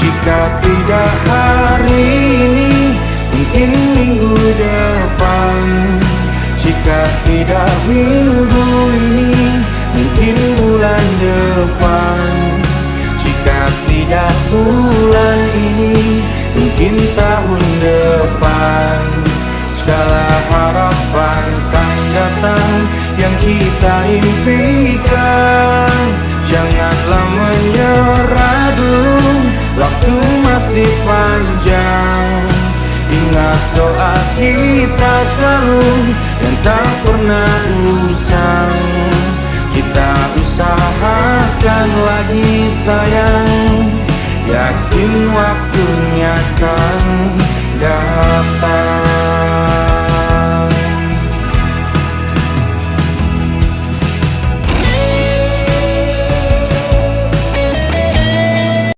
Jika tidak hari ini, mungkin minggu depan. Jika tidak minggu ini, mungkin bulan depan. Jika tidak bulan ini, mungkin tahun depan. Segala harapan kan datang yang kita impikan. Janganlah menyerah dulu, waktu masih panjang. Ingat doa kita selalu yang tak pernah usang. Kita usahakan lagi sayang, yakin waktunya kan